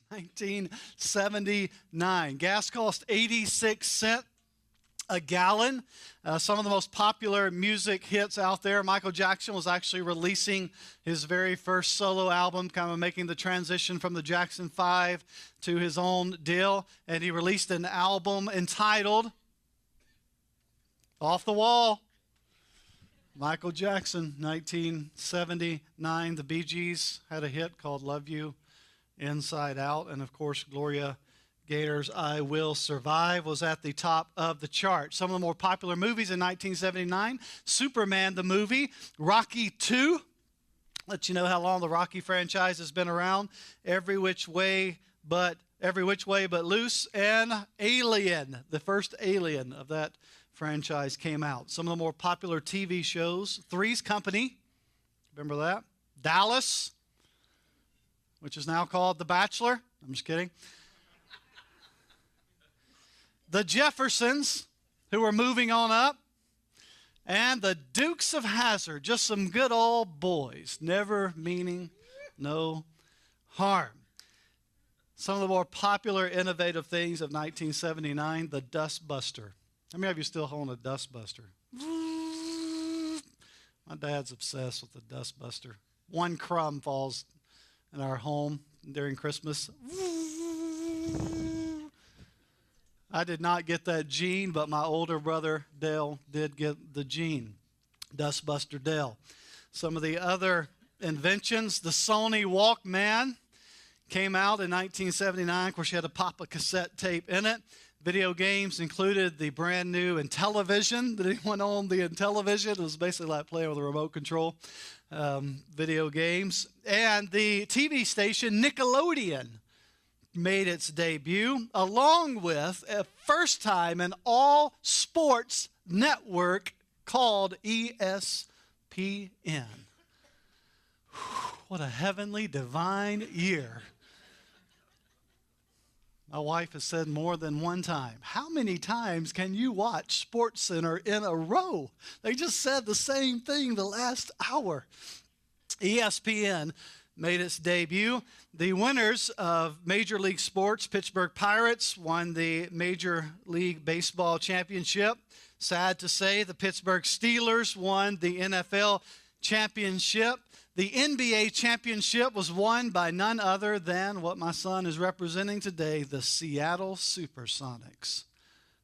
1979. Gas cost 86 cents a gallon. Some of the most popular music hits out there. Michael Jackson was actually releasing his very first solo album, kind of making the transition from the Jackson 5 to his own deal. And he released an album entitled Off the Wall. Michael Jackson, 1979. The Bee Gees had a hit called Love You Inside Out. And of course, Gloria Gaynor's I Will Survive was at the top of the chart. Some of the more popular movies in 1979, Superman the movie, Rocky II, let you know how long the Rocky franchise has been around, Every Which Way But Loose, and Alien, the first Alien of that franchise came out. Some of the more popular TV shows, Three's Company, remember that? Dallas, which is now called The Bachelor. I'm just kidding. The Jeffersons, who were moving on up, and the Dukes of Hazzard, just some good old boys, never meaning no harm. Some of the more popular, innovative things of 1979, the Dust Buster. How many of you still own a Dust Buster? My dad's obsessed with the Dust Buster. One crumb falls in our home during Christmas. I did not get that gene, but my older brother, Dale, did get the gene. Dustbuster Dale. Some of the other inventions, the Sony Walkman came out in 1979. Of course, you had to pop a cassette tape in it. Video games included the brand new Intellivision. Did anyone own the Intellivision? It was basically like playing with a remote control. Video games. And the TV station Nickelodeon made its debut, along with a first time an all sports network called ESPN. What a heavenly, divine year. My wife has said more than one time, how many times can you watch SportsCenter in a row? They just said the same thing the last hour. ESPN made its debut. The winners of Major League Sports, Pittsburgh Pirates, won the Major League Baseball championship. Sad to say, the Pittsburgh Steelers won the NFL championship. The NBA championship was won by none other than what my son is representing today, the Seattle Supersonics.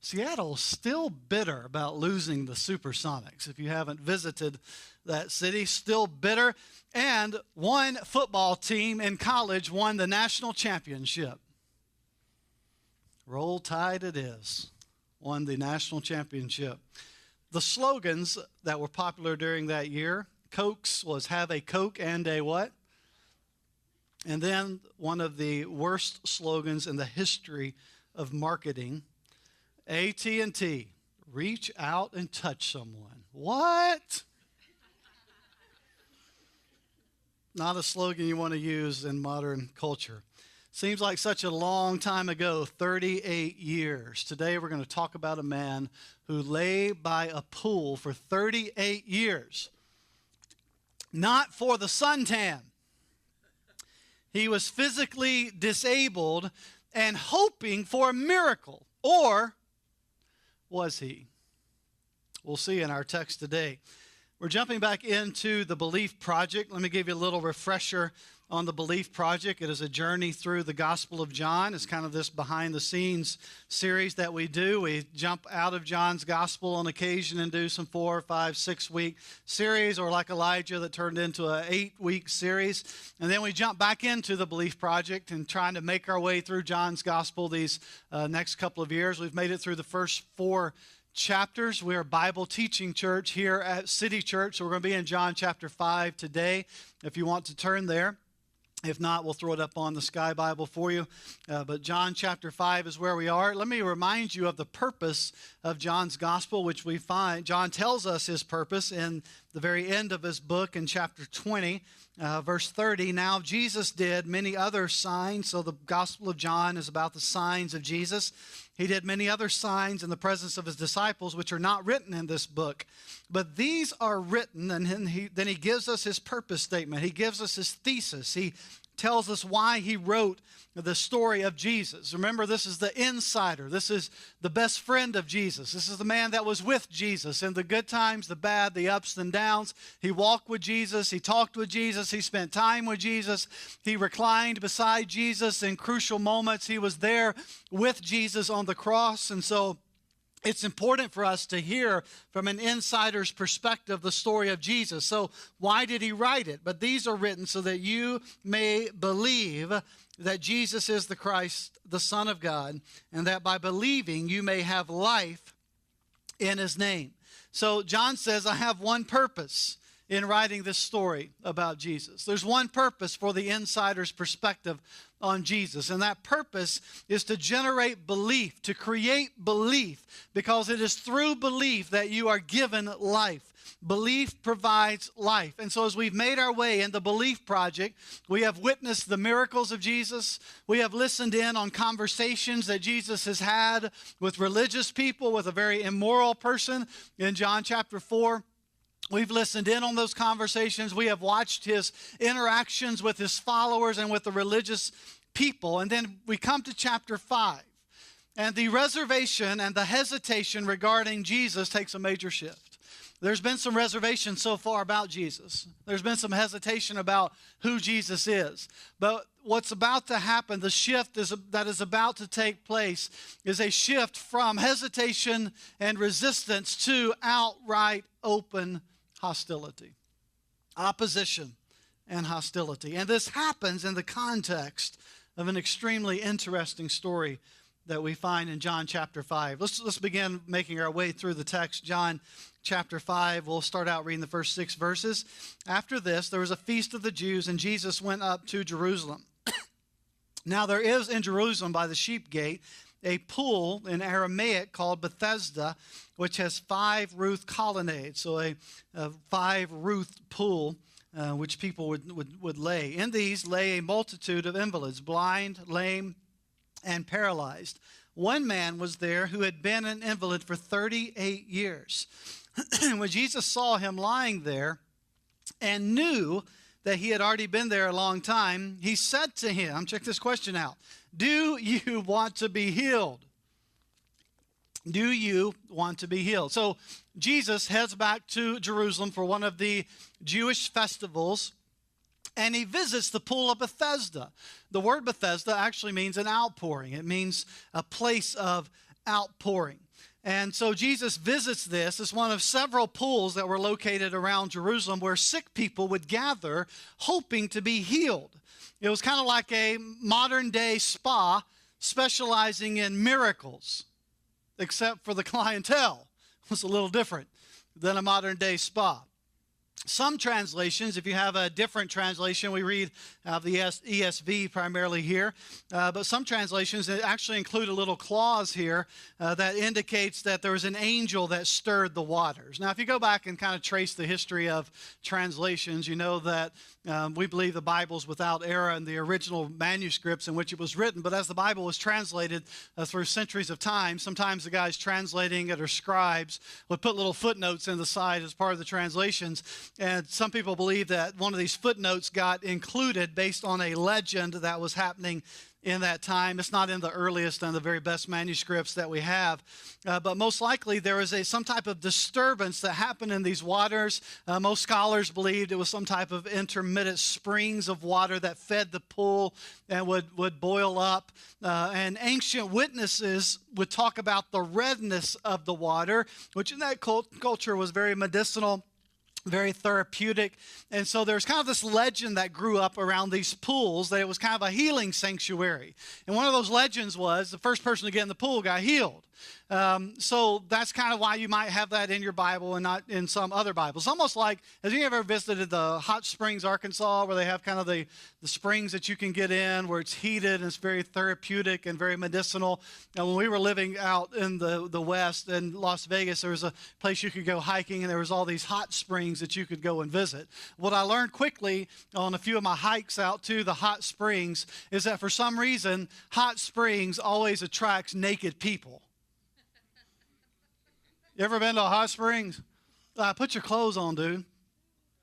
Seattle's still bitter about losing the Supersonics. If you haven't visited that city, still bitter. And one football team in college won the national championship. Roll Tide it is. Won the national championship. The slogans that were popular during that year, Cokes was have a Coke and a what? And then one of the worst slogans in the history of marketing, AT&T, reach out and touch someone. What? Not a slogan you want to use in modern culture. Seems like such a long time ago, 38 years. Today we're going to talk about a man who lay by a pool for 38 years. Not for the suntan. He was physically disabled and hoping for a miracle. Or was he? We'll see in our text today. We're jumping back into the Belief Project. Let me give you a little refresher on the Belief Project. It is a journey through the Gospel of John. It's kind of this behind-the-scenes series that we do. We jump out of John's Gospel on occasion and do some 4, 5, 6-week series, or like Elijah that turned into an 8-week series. And then we jump back into the Belief Project and trying to make our way through John's Gospel these next couple of years. We've made it through the first 4 chapters. We're a Bible teaching church here at City Church, so we're going to be in John chapter 5 today, if you want to turn there. If not, we'll throw it up on the Sky Bible for you. But John chapter 5 is where we are. Let me remind you of the purpose of John's gospel, which we find. John tells us his purpose in the very end of his book in chapter 20, verse 30. Now Jesus did many other signs. So the Gospel of John is about the signs of Jesus. He did many other signs in the presence of his disciples, which are not written in this book. But these are written, and then he gives us his purpose statement. He gives us his thesis. He tells us why he wrote the story of Jesus. Remember, this is the insider. This is the best friend of Jesus. This is the man that was with Jesus in the good times, the bad, the ups and downs. He walked with Jesus. He talked with Jesus. He spent time with Jesus. He reclined beside Jesus in crucial moments. He was there with Jesus on the cross. And so it's important for us to hear from an insider's perspective the story of Jesus. So why did he write it? But these are written so that you may believe that Jesus is the Christ, the Son of God, and that by believing you may have life in his name. So John says, I have one purpose in writing this story about Jesus. There's one purpose for the insider's perspective on Jesus, and that purpose is to generate belief, to create belief, because it is through belief that you are given life. Belief provides life. And so as we've made our way in the Belief Project, we have witnessed the miracles of Jesus. We have listened in on conversations that Jesus has had with religious people, with a very immoral person in John chapter 4. We've listened in on those conversations. We have watched his interactions with his followers and with the religious people. And then we come to chapter 5. And the reservation and the hesitation regarding Jesus takes a major shift. There's been some reservation so far about Jesus. There's been some hesitation about who Jesus is. But what's about to happen, the shift that is about to take place, is a shift from hesitation and resistance to outright open hostility, opposition and hostility. And this happens in the context of an extremely interesting story that we find in John chapter 5. Let's begin making our way through the text. John chapter 5, we'll start out reading the first 6 verses. After this, there was a feast of the Jews, and Jesus went up to Jerusalem. Now there is in Jerusalem by the sheep gate a pool in Aramaic called Bethesda, which has 5 roofed colonnades, so a 5-roofed pool which people would lay. In these lay a multitude of invalids, blind, lame, and paralyzed. One man was there who had been an invalid for 38 years. When Jesus saw him lying there and knew that he had already been there a long time, he said to him, check this question out, do you want to be healed? Do you want to be healed? So Jesus heads back to Jerusalem for one of the Jewish festivals, and he visits the pool of Bethesda. The word Bethesda actually means an outpouring. It means a place of outpouring. And so Jesus visits this. It's one of several pools that were located around Jerusalem where sick people would gather hoping to be healed. It was kind of like a modern-day spa specializing in miracles, except for the clientele. It was a little different than a modern-day spa. Some translations, if you have a different translation, we read the ESV primarily here, but some translations actually include a little clause here that indicates that there was an angel that stirred the waters. Now, if you go back and kind of trace the history of translations, you know that we believe the Bible's without error in the original manuscripts in which it was written, but as the Bible was translated through centuries of time, sometimes the guys translating it or scribes would put little footnotes in the side as part of the translations. And some people believe that one of these footnotes got included based on a legend that was happening in that time. It's not in the earliest and the very best manuscripts that we have. But most likely there was some type of disturbance that happened in these waters. Most scholars believed it was some type of intermittent springs of water that fed the pool and would boil up. And ancient witnesses would talk about the redness of the water, which in that culture was very medicinal, very therapeutic. And so there's kind of this legend that grew up around these pools that it was kind of a healing sanctuary. And one of those legends was the first person to get in the pool got healed. So that's kind of why you might have that in your Bible and not in some other Bibles. Almost like, have you ever visited the Hot Springs, Arkansas, where they have kind of the springs that you can get in, where it's heated and it's very therapeutic and very medicinal? And when we were living out in the West in Las Vegas, there was a place you could go hiking, and there was all these hot springs that you could go and visit. What I learned quickly on a few of my hikes out to the hot springs is that for some reason, hot springs always attracts naked people. You ever been to a hot springs? Put your clothes on, dude.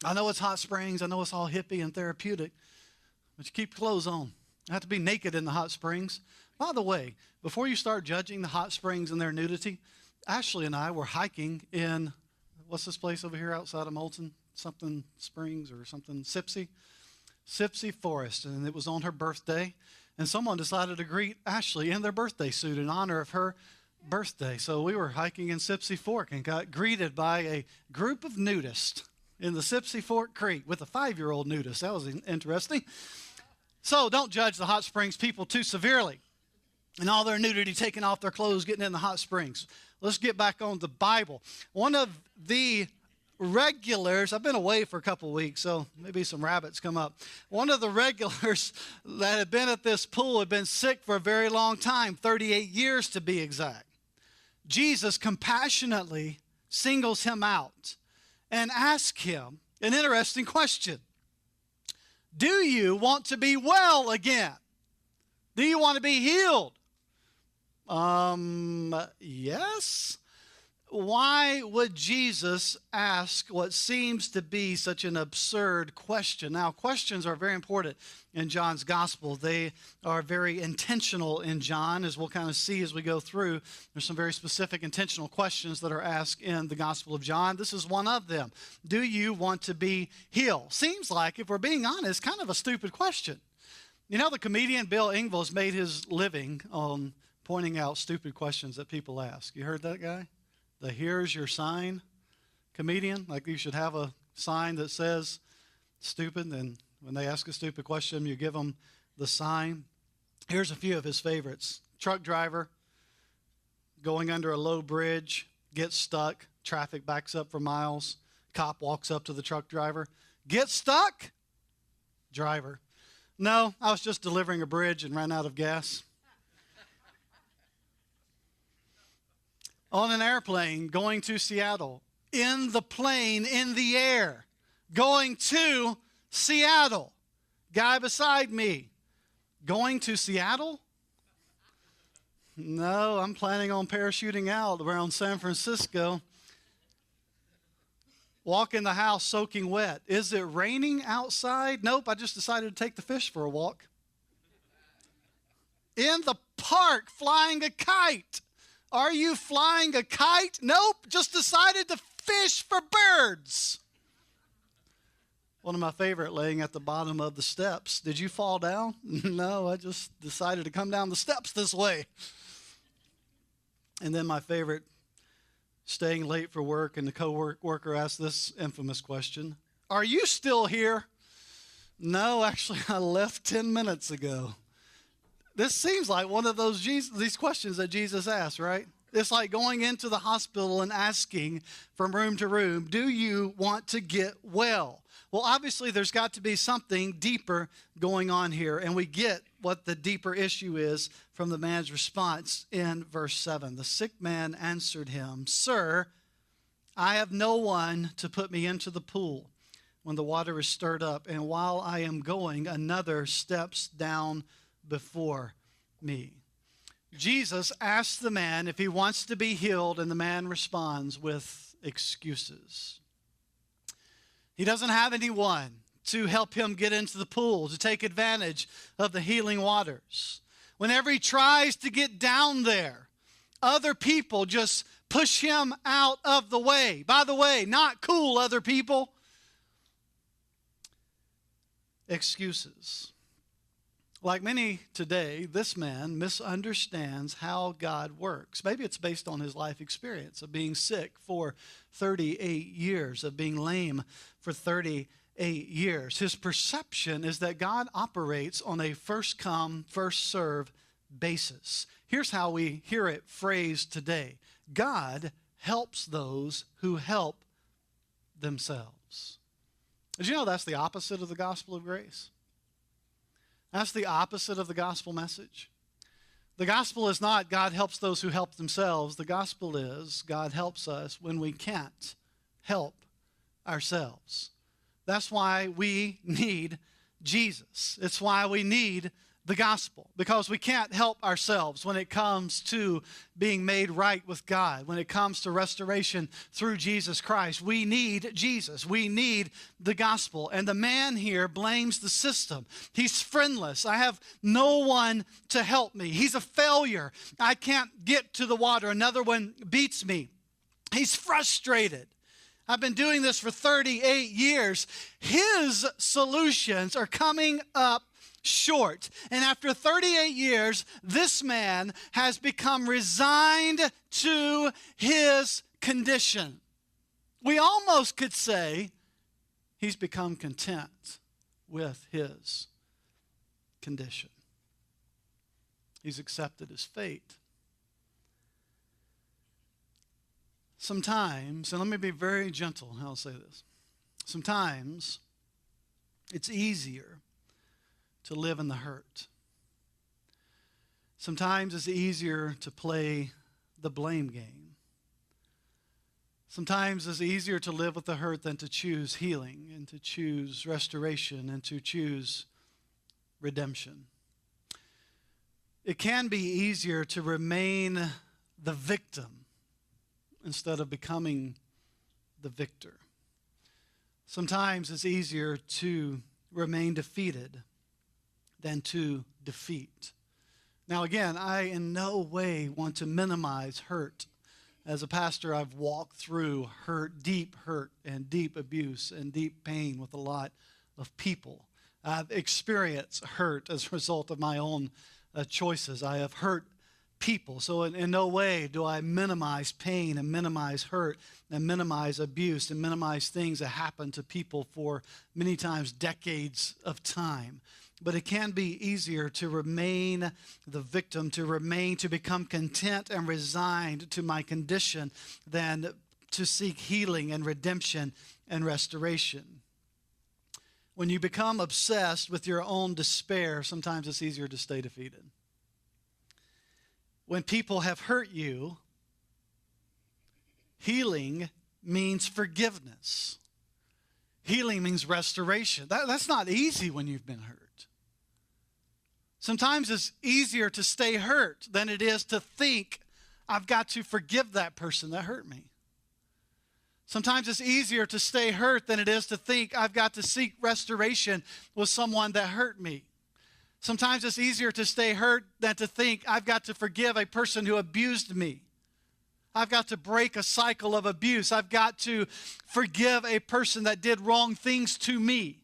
I know it's hot springs. I know it's all hippie and therapeutic. but you keep clothes on. You have to be naked in the hot springs. By the way, before you start judging the hot springs and their nudity, Ashley and I were hiking in, what's this place over here outside of Moulton? Something Springs or something, Sipsey Forest, and it was on her birthday, and someone decided to greet Ashley in their birthday suit in honor of her birthday. So we were hiking in Sipsey Fork and got greeted by a group of nudists in the Sipsey Fork Creek with a 5-year-old nudist. That was interesting. So don't judge the hot springs people too severely and all their nudity, taking off their clothes, getting in the hot springs. Let's get back on the Bible. One of the regulars, I've been away for a couple of weeks, so maybe some rabbits come up. One of the regulars that had been at this pool had been sick for a very long time, 38 years to be exact. Jesus compassionately singles him out and asks him an interesting question. Do you want to be well again? Do you want to be healed? Yes. Why would Jesus ask what seems to be such an absurd question? Now, questions are very important in John's gospel. They are very intentional in John, as we'll kind of see as we go through. There's some very specific intentional questions that are asked in the Gospel of John. This is one of them. Do you want to be healed? Seems like, if we're being honest, kind of a stupid question. You know, the comedian Bill Engvall has made his living on pointing out stupid questions that people ask. You heard that guy? The here's your sign comedian. Like you should have a sign that says stupid, and when they ask a stupid question, you give them the sign. Here's a few of his favorites. Truck driver going under a low bridge, gets stuck, traffic backs up for miles. Cop walks up to the truck driver. Get stuck? Driver. No, I was just delivering a bridge and ran out of gas. On an airplane going to Seattle, in the plane, in the air, going to Seattle. Guy beside me, going to Seattle? No, I'm planning on parachuting out around San Francisco. Walk in the house soaking wet. Is it raining outside? Nope, I just decided to take the fish for a walk. In the park, flying a kite. Are you flying a kite? Nope, just decided to fish for birds. One of my favorite, laying at the bottom of the steps. Did you fall down? No, I just decided to come down the steps this way. And then my favorite, staying late for work, and the co-worker asked this infamous question. Are you still here? No, actually, I left 10 minutes ago. This seems like one of these questions that Jesus asked, right? It's like going into the hospital and asking from room to room, do you want to get well? Well, obviously, there's got to be something deeper going on here, and we get what the deeper issue is from the man's response in verse 7. The sick man answered him, Sir, I have no one to put me into the pool when the water is stirred up, and while I am going, another steps down before me. Jesus asks the man if he wants to be healed, and the man responds with excuses. He doesn't have anyone to help him get into the pool, to take advantage of the healing waters. Whenever he tries to get down there, other people just push him out of the way. By the way, not cool, other people. Excuses. Like many today, this man misunderstands how God works. Maybe it's based on his life experience of being sick for 38 years, of being lame for 38 years. His perception is that God operates on a first come, first serve basis. Here's how we hear it phrased today. God helps those who help themselves. Did you know that's the opposite of the gospel of grace? That's the opposite of the gospel message. The gospel is not God helps those who help themselves. The gospel is God helps us when we can't help ourselves. That's why we need Jesus. It's why we need the gospel, because we can't help ourselves when it comes to being made right with God, when it comes to restoration through Jesus Christ. We need Jesus. We need the gospel. And the man here blames the system. He's friendless. I have no one to help me. He's a failure. I can't get to the water. Another one beats me. He's frustrated. I've been doing this for 38 years. His solutions are coming up short. And after 38 years, this man has become resigned to his condition. We almost could say he's become content with his condition. He's accepted his fate. Sometimes, and let me be very gentle how I'll say this. Sometimes it's easier to live in the hurt. Sometimes it's easier to play the blame game. Sometimes it's easier to live with the hurt than to choose healing and to choose restoration and to choose redemption. It can be easier to remain the victim instead of becoming the victor. Sometimes it's easier to remain defeated than to defeat. Now again, I in no way want to minimize hurt. As a pastor, I've walked through hurt, deep and deep abuse and deep pain with a lot of people. I've experienced hurt as a result of my own choices. I have hurt people. So in no way do I minimize pain and minimize hurt and minimize abuse and minimize things that happen to people for many times decades of time. But it can be easier to remain the victim, to become content and resigned to my condition than to seek healing and redemption and restoration. When you become obsessed with your own despair, sometimes it's easier to stay defeated. When people have hurt you, healing means forgiveness. Healing means restoration. That's not easy when you've been hurt. Sometimes it's easier to stay hurt than it is to think, I've got to forgive that person that hurt me. Sometimes it's easier to stay hurt than it is to think, I've got to seek restoration with someone that hurt me. Sometimes it's easier to stay hurt than to think, I've got to forgive a person who abused me. I've got to break a cycle of abuse. I've got to forgive a person that did wrong things to me.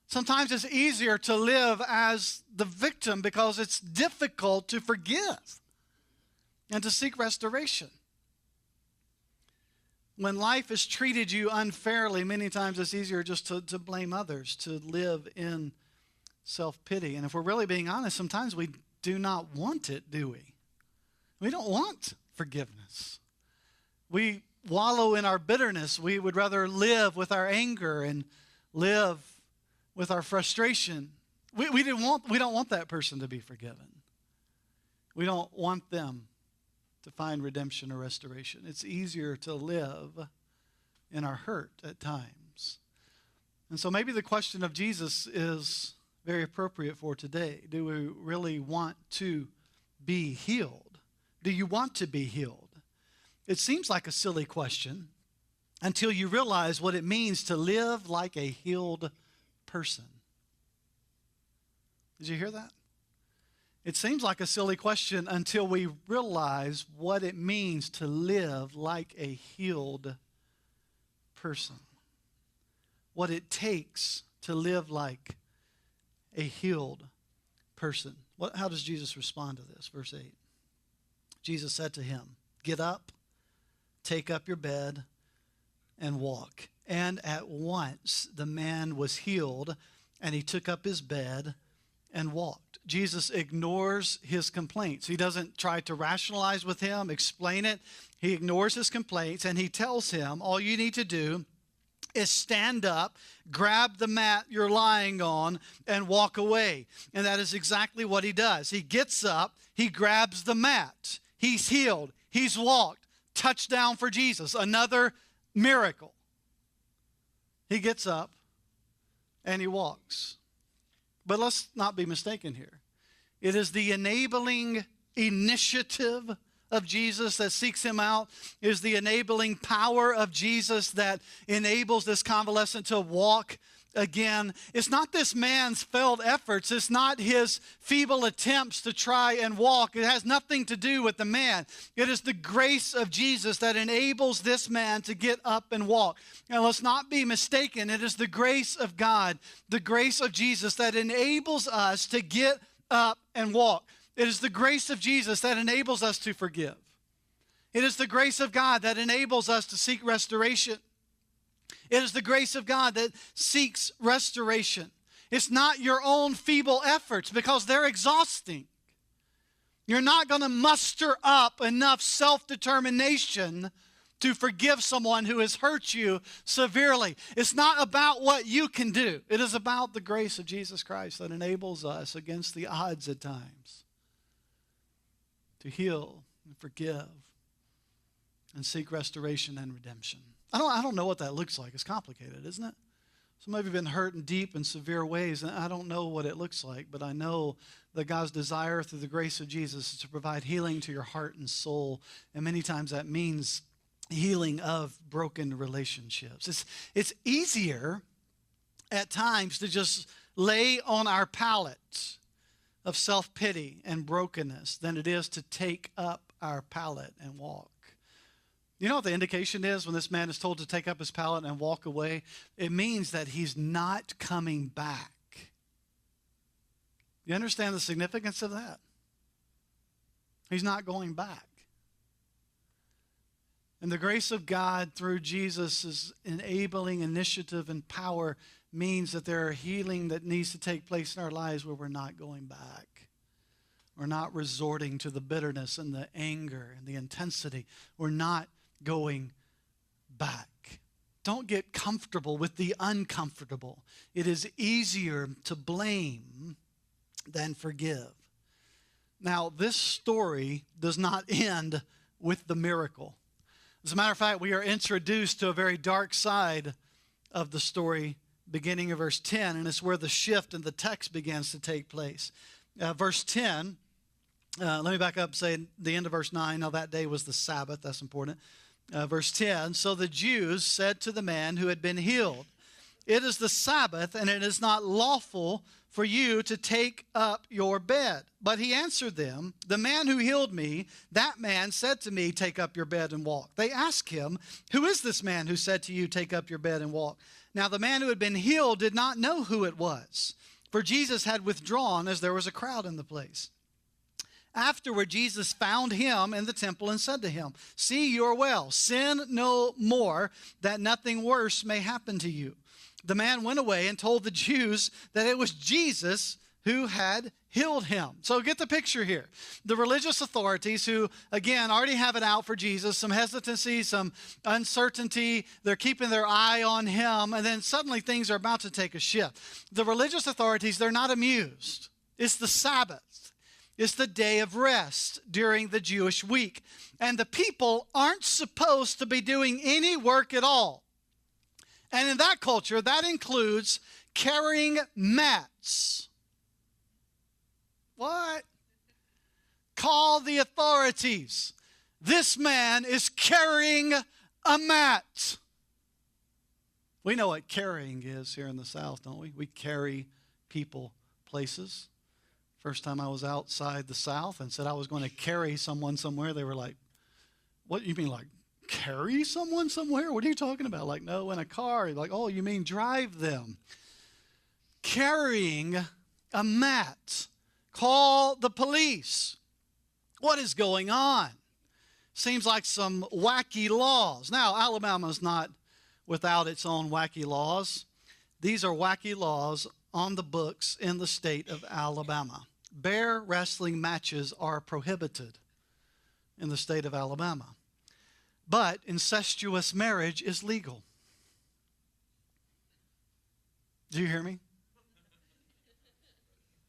Sometimes it's easier to live as the victim because it's difficult to forgive and to seek restoration. When life has treated you unfairly, many times it's easier just to blame others, to live in self-pity. And if we're really being honest, sometimes we do not want it, do we? We don't want forgiveness. We wallow in our bitterness. We would rather live with our anger and live with our frustration. We don't want that person to be forgiven. We don't want them to find redemption or restoration. It's easier to live in our hurt at times. And so maybe the question of Jesus is very appropriate for today. Do we really want to be healed? Do you want to be healed? It seems like a silly question until you realize what it means to live like a healed person. Did you hear that? It seems like a silly question until we realize what it means to live like a healed person. What it takes to live like a healed person. How does Jesus respond to this? Verse 8. Jesus said to him, "Get up, take up your bed, and walk." And at once the man was healed, and he took up his bed and walked. Jesus ignores his complaints. He doesn't try to rationalize with him, explain it. He ignores his complaints, and he tells him, all you need to do is stand up, grab the mat you're lying on, and walk away. And that is exactly what he does. He gets up, he grabs the mat. He's healed. He's walked. Touchdown for Jesus. Another miracle. He gets up and he walks. But let's not be mistaken here. It is the enabling initiative of Jesus that seeks him out. It is the enabling power of Jesus that enables this convalescent to walk again. It's not this man's failed efforts. It's not his feeble attempts to try and walk. It has nothing to do with the man. It is the grace of Jesus that enables this man to get up and walk. Now, let's not be mistaken. It is the grace of God, the grace of Jesus that enables us to get up and walk. It is the grace of Jesus that enables us to forgive. It is the grace of God that enables us to seek restoration. It is the grace of God that seeks restoration. It's not your own feeble efforts because they're exhausting. You're not going to muster up enough self-determination to forgive someone who has hurt you severely. It's not about what you can do. It is about the grace of Jesus Christ that enables us against the odds at times to heal and forgive and seek restoration and redemption. I don't know what that looks like. It's complicated, isn't it? Some of you have been hurt in deep and severe ways, and I don't know what it looks like, but I know that God's desire through the grace of Jesus is to provide healing to your heart and soul, and many times that means healing of broken relationships. It's easier at times to just lay on our pallet of self-pity and brokenness than it is to take up our pallet and walk. You know what the indication is when this man is told to take up his pallet and walk away? It means that he's not coming back. You understand the significance of that? He's not going back. And the grace of God through Jesus' enabling initiative and power means that there are healing that needs to take place in our lives where we're not going back. We're not resorting to the bitterness and the anger and the intensity. We're not going back. Don't get comfortable with the uncomfortable. It is easier to blame than forgive. Now, this story does not end with the miracle. As a matter of fact, we are introduced to a very dark side of the story beginning of verse 10, and it's where the shift in the text begins to take place. Verse 10, let me back up and say the end of verse 9. Now, that day was the Sabbath. That's important. Verse 10, so the Jews said to the man who had been healed, it is the Sabbath, and it is not lawful for you to take up your bed. But he answered them, the man who healed me, that man said to me, take up your bed and walk. They asked him, who is this man who said to you, take up your bed and walk? Now the man who had been healed did not know who it was, for Jesus had withdrawn as there was a crowd in the place. Afterward, Jesus found him in the temple and said to him, see, you are well. Sin no more, that nothing worse may happen to you. The man went away and told the Jews that it was Jesus who had healed him. So get the picture here. The religious authorities who, again, already have it out for Jesus, some hesitancy, some uncertainty, they're keeping their eye on him, and then suddenly things are about to take a shift. The religious authorities, they're not amused. It's the Sabbath. It's the day of rest during the Jewish week. And the people aren't supposed to be doing any work at all. And in that culture, that includes carrying mats. What? Call the authorities. This man is carrying a mat. We know what carrying is here in the South, don't we? We carry people places. First time I was outside the South and said I was going to carry someone somewhere, they were like, what, you mean like carry someone somewhere? What are you talking about? Like, no, in a car. Like, oh, you mean drive them. Carrying a mat. Call the police. What is going on? Seems like some wacky laws. Now, Alabama's not without its own wacky laws. These are wacky laws on the books in the state of Alabama. Bear wrestling matches are prohibited in the state of Alabama. But incestuous marriage is legal. Do you hear me?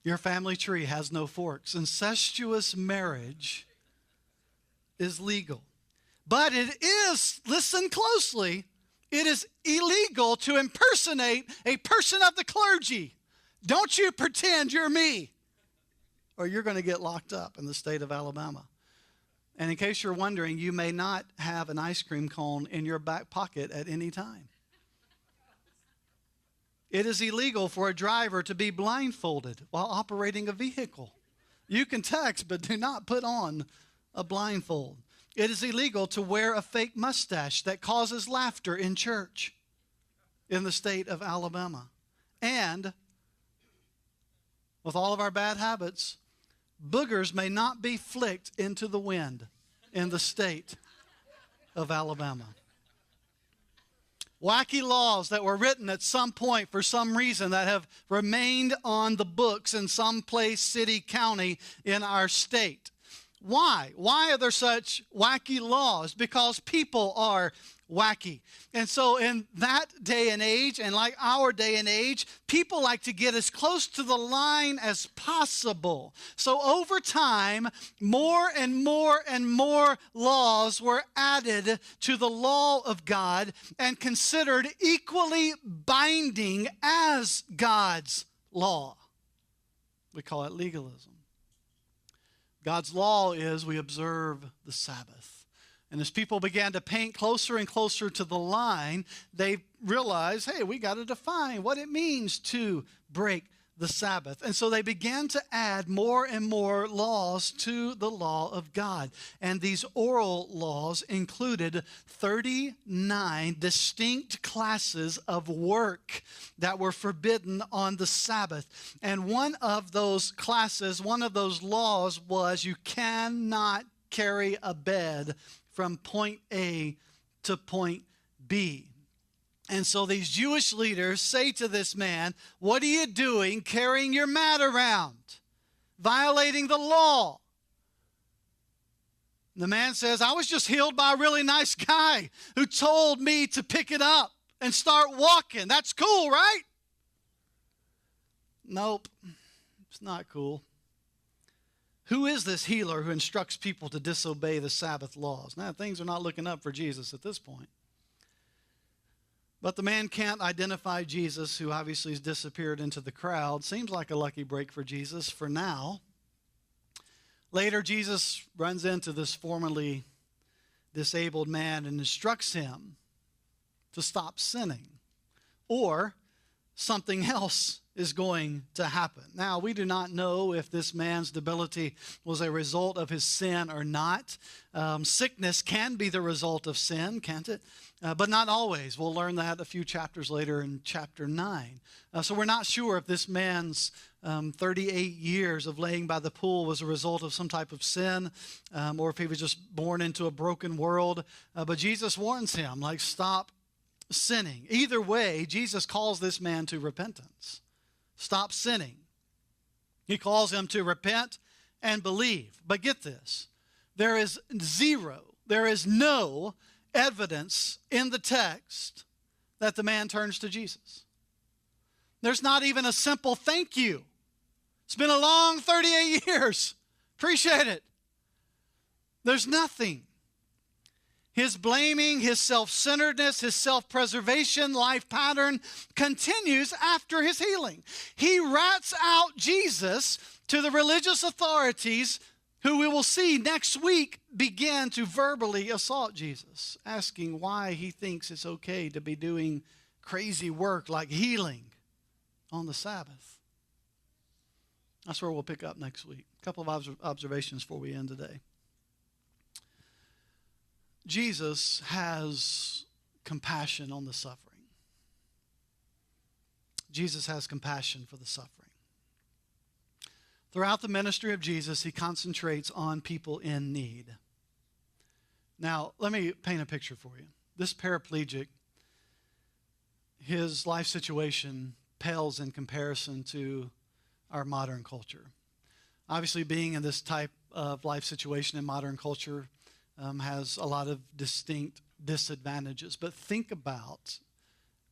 Your family tree has no forks. Incestuous marriage is legal. But it is, listen closely, it is illegal to impersonate a person of the clergy. Don't you pretend you're me, or you're going to get locked up in the state of Alabama. And in case you're wondering, you may not have an ice cream cone in your back pocket at any time. It is illegal for a driver to be blindfolded while operating a vehicle. You can text, but do not put on a blindfold. It is illegal to wear a fake mustache that causes laughter in church in the state of Alabama. And with all of our bad habits, boogers may not be flicked into the wind in the state of Alabama. Wacky laws that were written at some point for some reason that have remained on the books in some place, city, county in our state. Why? Why are there such wacky laws? Because people are wacky. And so in that day and age, and like our day and age, people like to get as close to the line as possible. So over time, more and more and more laws were added to the law of God and considered equally binding as God's law. We call it legalism. God's law is we observe the Sabbath. And as people began to paint closer and closer to the line, they realized, hey, we got to define what it means to break the Sabbath. And so they began to add more and more laws to the law of God. And these oral laws included 39 distinct classes of work that were forbidden on the Sabbath. And one of those classes, one of those laws was you cannot carry a bed from point A to point B. And so these Jewish leaders say to this man, what are you doing carrying your mat around? Violating the law. And the man says, I was just healed by a really nice guy who told me to pick it up and start walking. That's cool, right? Nope, it's not cool. Who is this healer who instructs people to disobey the Sabbath laws? Now, things are not looking up for Jesus at this point. But the man can't identify Jesus, who obviously has disappeared into the crowd. Seems like a lucky break for Jesus for now. Later, Jesus runs into this formerly disabled man and instructs him to stop sinning, or something else is going to happen. Now, we do not know if this man's debility was a result of his sin or not. Sickness can be the result of sin, can't it? But not always. We'll learn that a few chapters later in chapter 9. So we're not sure if this man's 38 years of laying by the pool was a result of some type of sin, or if he was just born into a broken world. But Jesus warns him, like, stop sinning. Either way, Jesus calls this man to repentance. Stop sinning. He calls him to repent and believe. But get this, there is no evidence in the text that the man turns to Jesus. There's not even a simple thank you. It's been a long 38 years. Appreciate it. There's nothing. His blaming, his self-centeredness, his self-preservation life pattern continues after his healing. He rats out Jesus to the religious authorities, who we will see next week begin to verbally assault Jesus, asking why he thinks it's okay to be doing crazy work like healing on the Sabbath. That's where we'll pick up next week. A couple of observations before we end today. Jesus has compassion on the suffering. Jesus has compassion for the suffering. Throughout the ministry of Jesus, he concentrates on people in need. Now, let me paint a picture for you. This paraplegic, his life situation pales in comparison to our modern culture. Obviously, being in this type of life situation in modern culture has a lot of distinct disadvantages. But think about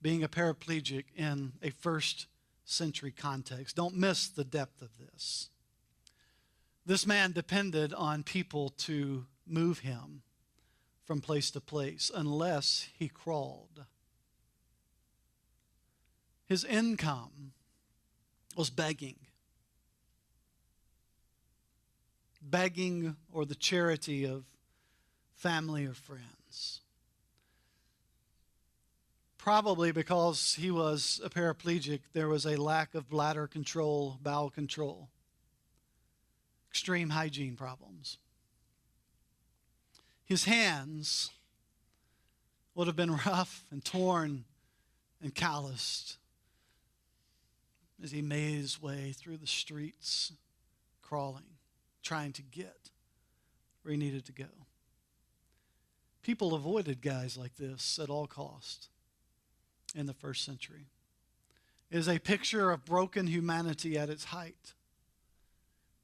being a paraplegic in a first century context. Don't miss the depth of this. This man depended on people to move him from place to place unless he crawled. His income was begging. Begging or the charity of family or friends. Probably because he was a paraplegic, there was a lack of bladder control, bowel control, extreme hygiene problems. His hands would have been rough and torn and calloused as he made his way through the streets, crawling, trying to get where he needed to go. People avoided guys like this at all cost in the first century. It is a picture of broken humanity at its height.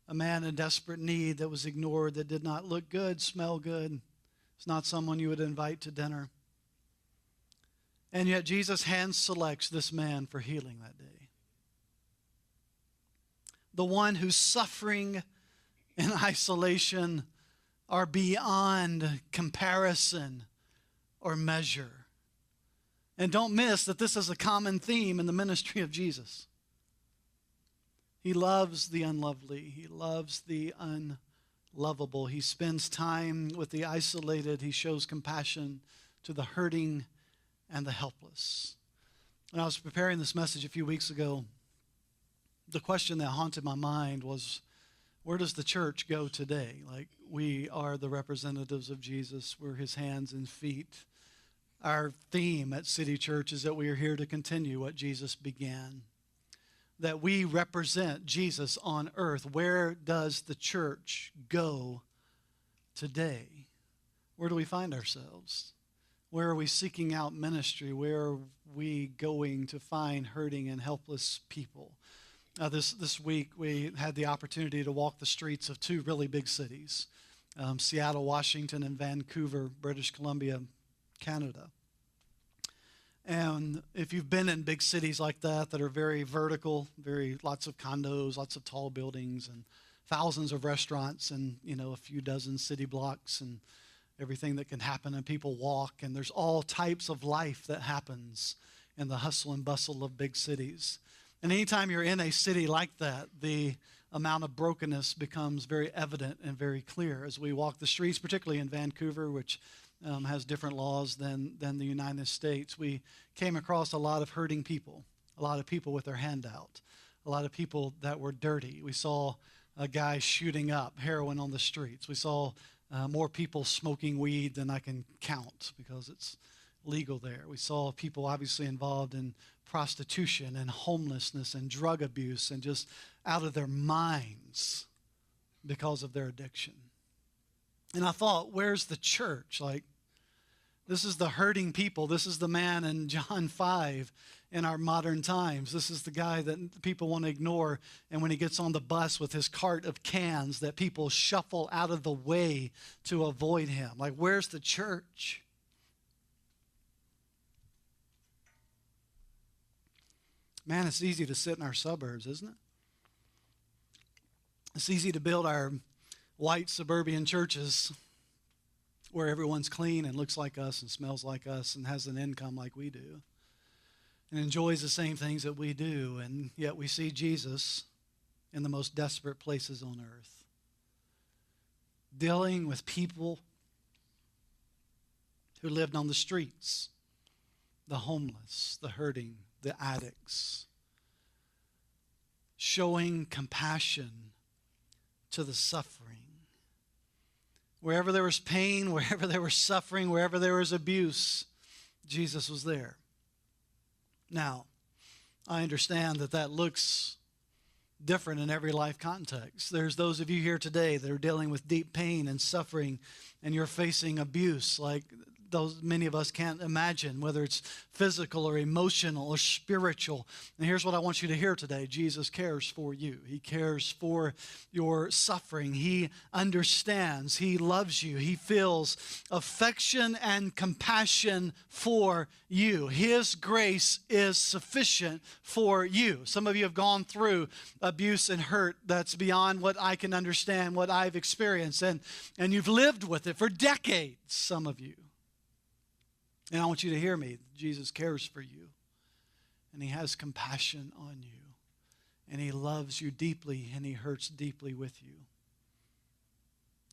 A man in desperate need that was ignored, that did not look good, smell good. It's not someone you would invite to dinner. And yet Jesus hand selects this man for healing that day. The one whose suffering and isolation are beyond comparison or measure. And don't miss that this is a common theme in the ministry of Jesus. He loves the unlovely. He loves the unlovable. He spends time with the isolated. He shows compassion to the hurting and the helpless. When I was preparing this message a few weeks ago, the question that haunted my mind was, where does the church go today? Like, we are the representatives of Jesus. We're his hands and feet. Our theme at City Church is that we are here to continue what Jesus began, that we represent Jesus on earth. Where does the church go today? Where do we find ourselves? Where are we seeking out ministry? Where are we going to find hurting and helpless people? This week, we had the opportunity to walk the streets of two really big cities, Seattle, Washington, and Vancouver, British Columbia, Canada. And if you've been in big cities like that are very vertical, lots of condos, lots of tall buildings, and thousands of restaurants, and a few dozen city blocks, and everything that can happen, and people walk, and there's all types of life that happens in the hustle and bustle of big cities. And anytime you're in a city like that, the amount of brokenness becomes very evident and very clear as we walk the streets, particularly in Vancouver, which has different laws than the United States. We came across a lot of hurting people, a lot of people with their hand out, a lot of people that were dirty. We saw a guy shooting up heroin on the streets. We saw more people smoking weed than I can count because it's legal there. We saw people obviously involved in prostitution and homelessness and drug abuse and just out of their minds because of their addiction. And I thought, where's the church? Like, this is the hurting people. This is the man in John 5 in our modern times. This is the guy that people want to ignore. And when he gets on the bus with his cart of cans, that people shuffle out of the way to avoid him. Like, where's the church? Man, it's easy to sit in our suburbs, isn't it? It's easy to build our white suburban churches where everyone's clean and looks like us and smells like us and has an income like we do and enjoys the same things that we do, and yet we see Jesus in the most desperate places on earth, dealing with people who lived on the streets, the homeless, the hurting, the addicts, showing compassion to the suffering. Wherever there was pain, wherever there was suffering, wherever there was abuse, Jesus was there. Now, I understand that looks different in every life context. There's those of you here today that are dealing with deep pain and suffering, and you're facing abuse like those many of us can't imagine, whether it's physical or emotional or spiritual. And here's what I want you to hear today. Jesus cares for you. He cares for your suffering. He understands. He loves you. He feels affection and compassion for you. His grace is sufficient for you. Some of you have gone through abuse and hurt that's beyond what I can understand, what I've experienced, and you've lived with it for decades, some of you. And I want you to hear me. Jesus cares for you, and he has compassion on you. and he loves you deeply, and he hurts deeply with you.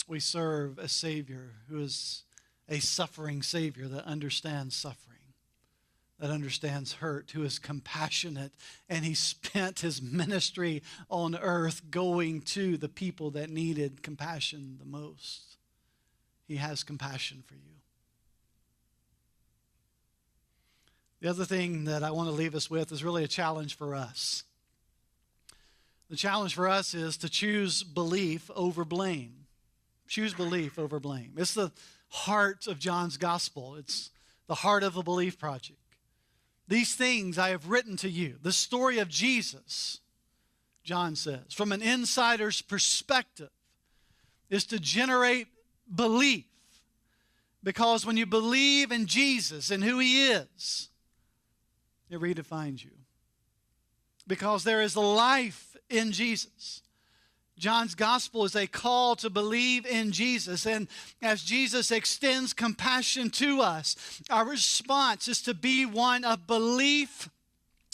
We serve a Savior who is a suffering Savior that understands suffering, that understands hurt, who is compassionate, and he spent his ministry on earth going to the people that needed compassion the most. He has compassion for you. The other thing that I want to leave us with is really a challenge for us. The challenge for us is to choose belief over blame. Choose belief over blame. It's the heart of John's gospel. It's the heart of the Belief Project. These things I have written to you. The story of Jesus, John says, from an insider's perspective, is to generate belief. Because when you believe in Jesus and who he is, it redefines you. Because there is life in Jesus. John's gospel is a call to believe in Jesus. And as Jesus extends compassion to us, our response is to be one of belief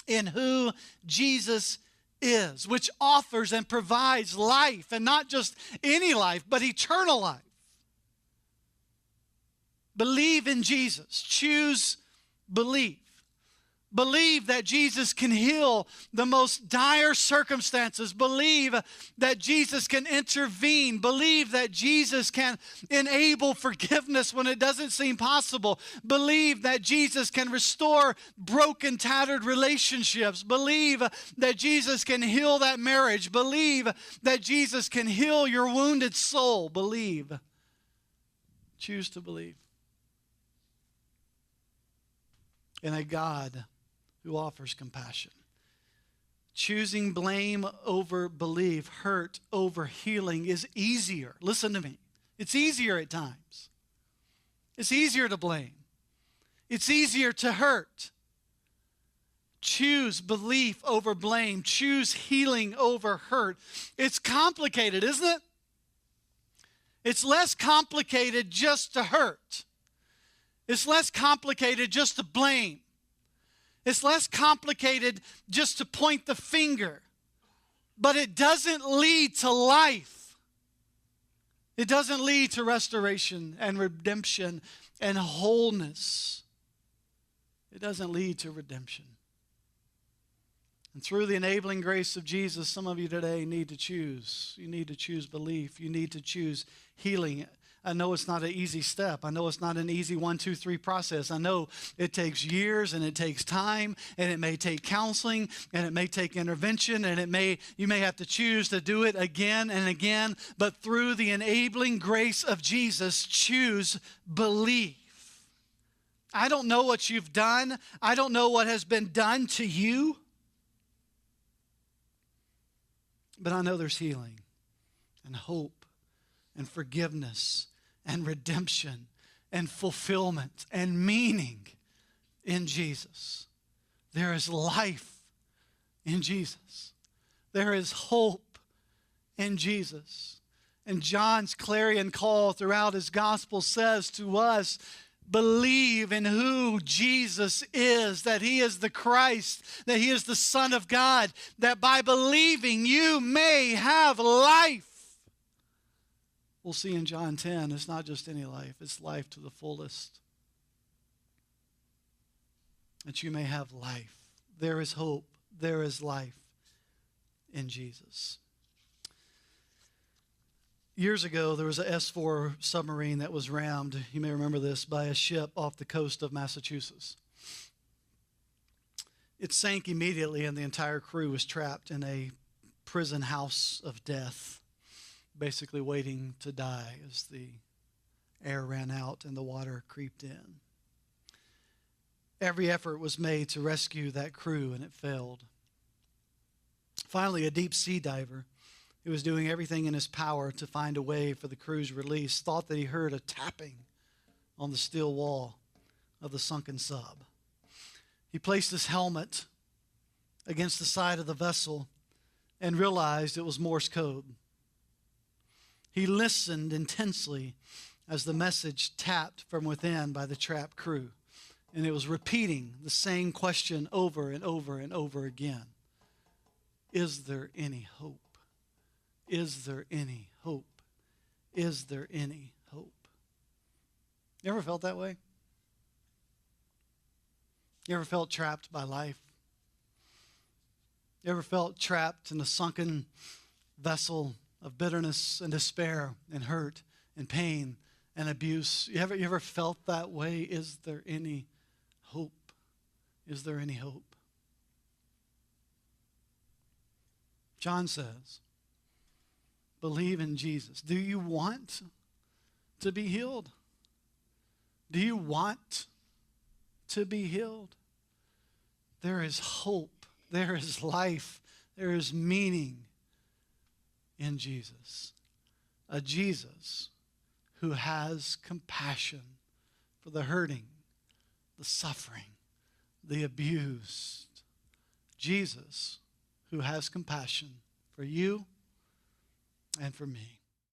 in who Jesus is, which offers and provides life, and not just any life, but eternal life. Believe in Jesus. Choose belief. Believe that Jesus can heal the most dire circumstances. Believe that Jesus can intervene. Believe that Jesus can enable forgiveness when it doesn't seem possible. Believe that Jesus can restore broken, tattered relationships. Believe that Jesus can heal that marriage. Believe that Jesus can heal your wounded soul. Believe. Choose to believe in a God who offers compassion. Choosing blame over belief, hurt over healing is easier. Listen to me. It's easier at times. It's easier to blame. It's easier to hurt. Choose belief over blame. Choose healing over hurt. It's complicated, isn't it? It's less complicated just to hurt. It's less complicated just to blame. It's less complicated just to point the finger. But it doesn't lead to life. It doesn't lead to restoration and redemption and wholeness. It doesn't lead to redemption. And through the enabling grace of Jesus, some of you today need to choose. You need to choose belief. You need to choose healing. I know it's not an easy step. I know it's not an easy 1, 2, 3 process. I know it takes years and it takes time, and it may take counseling, and it may take intervention, and you may have to choose to do it again and again. But through the enabling grace of Jesus, choose belief. I don't know what you've done. I don't know what has been done to you. But I know there's healing and hope and forgiveness and redemption and fulfillment and meaning in Jesus. There is life in Jesus. There is hope in Jesus. And John's clarion call throughout his gospel says to us, believe in who Jesus is, that he is the Christ, that he is the Son of God, that by believing you may have life. We'll see in John 10, it's not just any life, it's life to the fullest. That you may have life. There is hope, there is life in Jesus. Years ago, there was an S-4 submarine that was rammed, you may remember this, by a ship off the coast of Massachusetts. It sank immediately, and the entire crew was trapped in a prison house of death, basically waiting to die as the air ran out and the water creeped in. Every effort was made to rescue that crew, and it failed. Finally, a deep sea diver who was doing everything in his power to find a way for the crew's release thought that he heard a tapping on the steel wall of the sunken sub. He placed his helmet against the side of the vessel and realized it was Morse code. He listened intensely as the message tapped from within by the trapped crew, and it was repeating the same question over and over and over again. Is there any hope? Is there any hope? Is there any hope? You ever felt that way? You ever felt trapped by life? You ever felt trapped in a sunken vessel of bitterness and despair and hurt and pain and abuse? You ever felt that way? Is there any hope? Is there any hope? John says, believe in Jesus. Do you want to be healed? Do you want to be healed? There is hope. There is life. There is meaning in Jesus. A Jesus who has compassion for the hurting, the suffering, the abused. Jesus who has compassion for you and for me.